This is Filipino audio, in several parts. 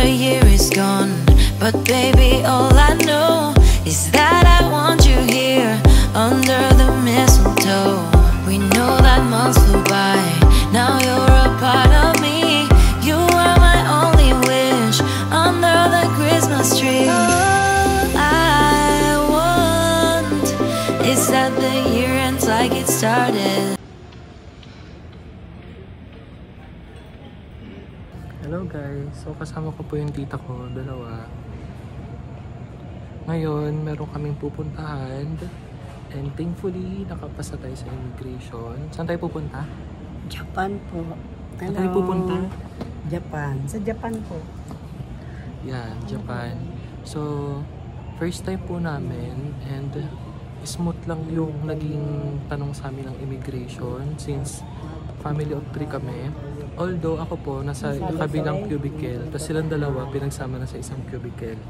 Another year is gone, but baby, all I know is that I want you here under the mistletoe. We know that months flew by, now you're a part of me. You are my only wish under the Christmas tree. All I want is that the year ends like it started. Hello guys, so kasama ko po yung tita ko, dalawa. Ngayon, meron kaming pupuntahan and thankfully, nakapasa tayo sa immigration. Saan tayo pupunta? Japan po. Saan tayo pupunta? Japan. Sa Japan po. Yan, Japan. So, first time po namin and smooth lang yung naging tanong sa amin ng immigration since family of 3 kami. Although ako po, nasa kabilang cubicle, tapos silang dalawa pinagsama na sa isang cubicle.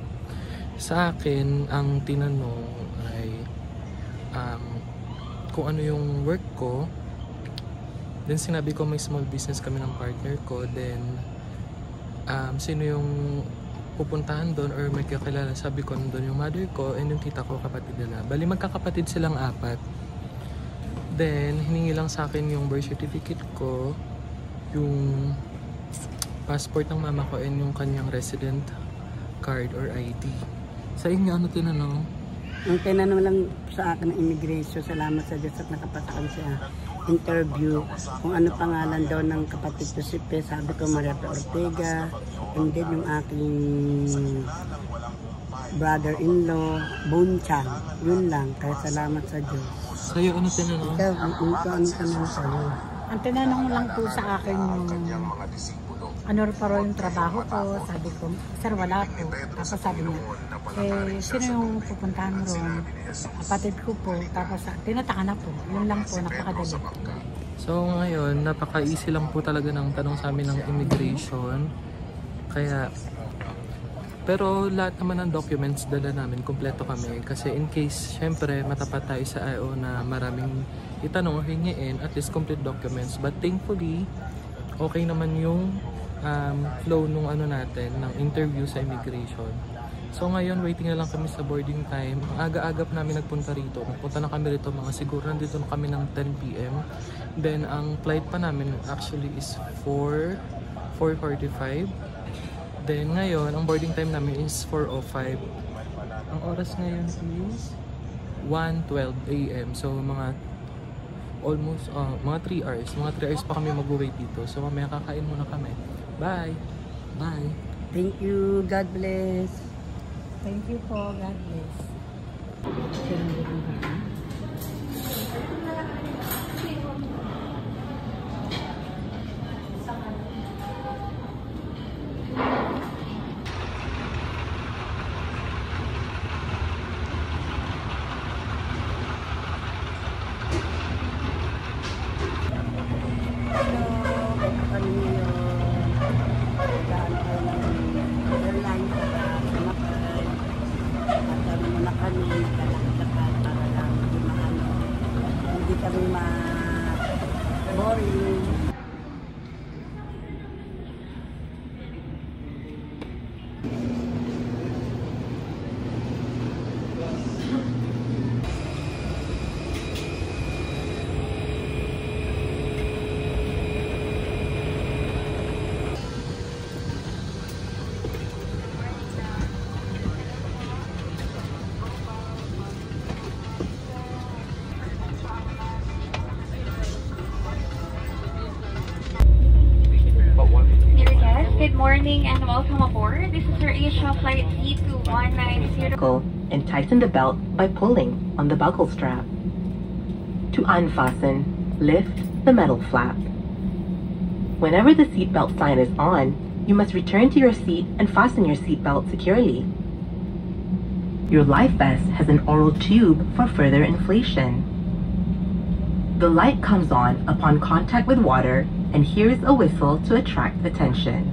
Sa akin, ang tinanong ay kung ano yung work ko. Then sinabi ko may small business kami ng partner ko. Then sino yung pupuntahan doon or may kakilala. Sabi ko nandun yung mother ko and yung tita ko, kapatid nila. Bali magkakapatid silang 4. Then hiningi lang sa akin yung birth certificate ko, yung passport ng mama ko and yung kanyang resident card or ID. Sa inyo, ano tinanong? Ang tinanong lang sa akin ng immigration, salamat sa Diyos at nakapasa kami sa interview kung ano pangalan daw ng kapatid ko si Pe. Sabi ko Maria Pe Ortega, and then yung aking brother-in-law Bunchan. Yun lang, kaya salamat sa Diyos. Sa'yo, ano tinanong? Ikaw, ano tanong sa'yo? Ang tinanong lang po sa akin yung ano pa rin yung trabaho ko. Sabi ko, sir, wala po. Tapos sabi niya, sino yung pupuntahan mo ron? Kapatid ko po. Tapos tinataka na po. Yun lang po, napakadali. So ngayon, napaka-easy lang po talaga ng tanong sa amin ng immigration. Kaya, pero lahat naman ng documents dala namin, kompleto kami. Kasi in case, syempre, matapat tayo sa IO na maraming itanong o hingiin, at least complete documents. But thankfully, okay naman yung flow nung ano natin, ng interview sa immigration. So ngayon, waiting na lang kami sa boarding time. Aga-agap namin nagpunta rito. Nagpunta na kami rito, mga siguro nandito na kami ng 10 PM. Then, ang flight pa namin actually is 4:45. Then ngayon, ang boarding time namin is 4:05. Ang oras ngayon is 1:12 AM. So mga almost mga 3 hours. Mga 3 hours pa kami mag-wait dito. So mamaya kakain muna kami. Bye! Bye! Thank you. God bless. Thank you po. God bless. Good morning and welcome aboard. This is your Asia flight C2190. And tighten the belt by pulling on the buckle strap. To unfasten, lift the metal flap. Whenever the seatbelt sign is on, you must return to your seat and fasten your seatbelt securely. Your life vest has an oral tube for further inflation. The light comes on upon contact with water, and here's a whistle to attract attention.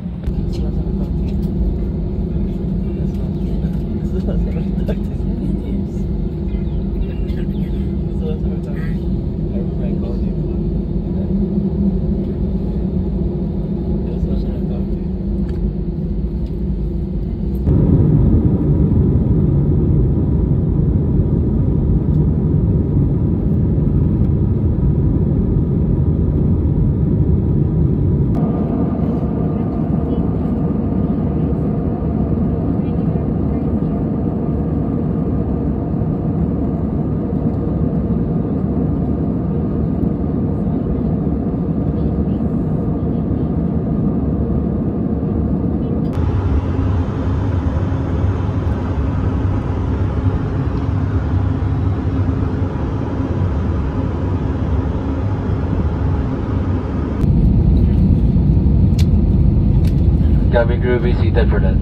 will be seated for that.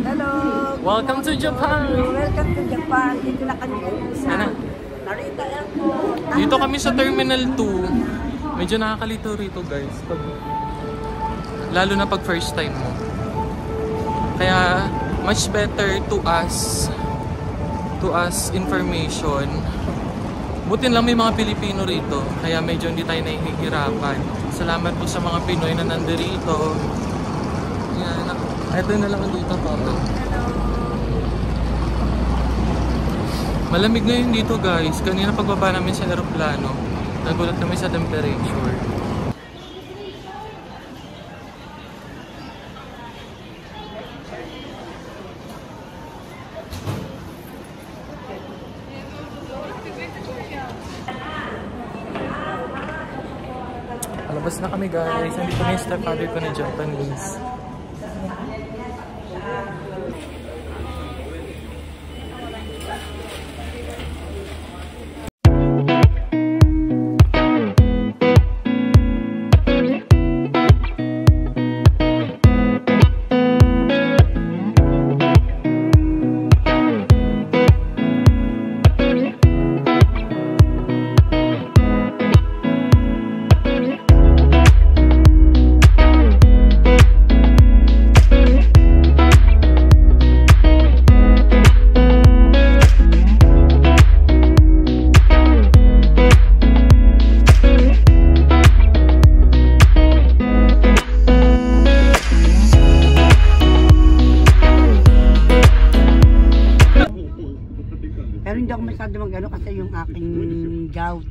Hello! Welcome to Japan! Welcome to Japan. Dito na kami sa Ano? Narita Airport. Dito kami sa Terminal 2. Medyo nakakalito rito guys. Lalo na pag first time mo. Kaya much better to us information. Butin lang may mga Pilipino rito. Kaya medyo hindi tayo nahihirapan. Salamat po sa mga Pinoy na nandirito. Yan. Ito na lang dito pa. Malamig ngayon dito guys. Kanina pagbaba namin sa aeroplano, nagulat kami sa temperature. Palabas na kami guys. Nandito na yung stepfather ko na Japanese. Pero hindi ako masyado mag-ano kasi yung aking gout.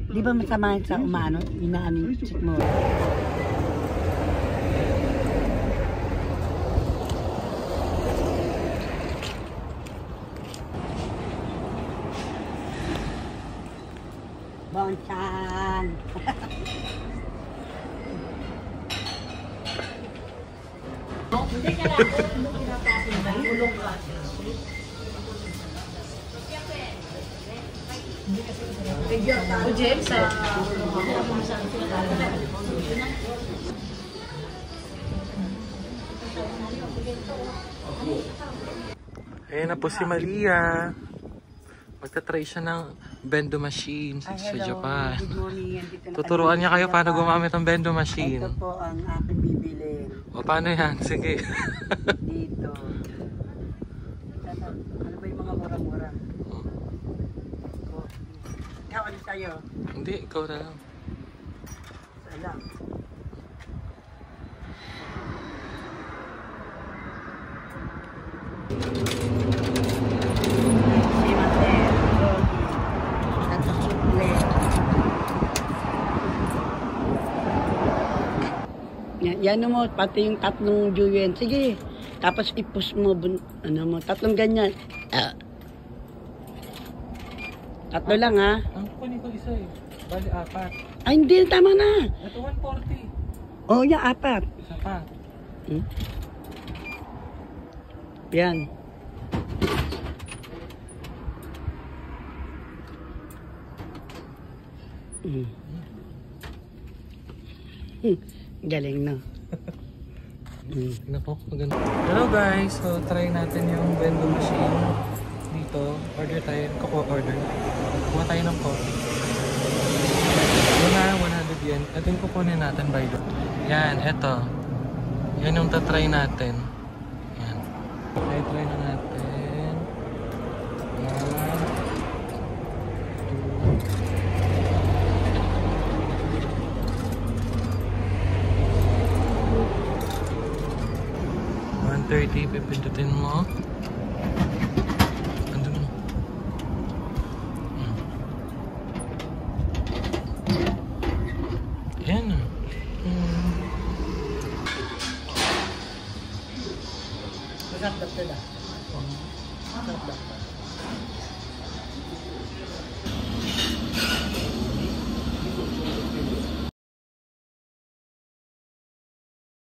Di ba masama sa umano? Inaano yung cheek mo. Bonsan! Hindi ka lang. Ulong ka. O James, Ayan na po si Malia. Magta-try siya ng bendo machine sa Japan. Good morning. Tuturuan niya kayo paano gumamit ng bendo machine. Ito po ang aking bibili. O paano yan? Sige. Dito. Ano ba yung mga mura-mura? Ikaw, ano sa'yo? Hindi, ikaw na lang. Sala. Yan mo, pati yung tatlong juyen. Sige. Tapos i-push mo, ano mo, tatlong ganyan. Tatlo lang ha. Ang kunin ko isa eh. Bali, 4. Ay, hindi. Tama na. Ito 140. Oh, yeah, 4. Isa pa. Yan. Galing no. Tingnan po, maganda. Hello guys, so try natin yung bendo machine dito. Order tayo, order. Kuha tayo ng coffee. Wala, 100 yen. Ito yung kukunin natin by the way. Yan, eto. Yan yung tatry natin. Yan. Try na natin. Yan. 130, pipindutin mo. Andun mo. Ayan na. Ito na. Sarap lang.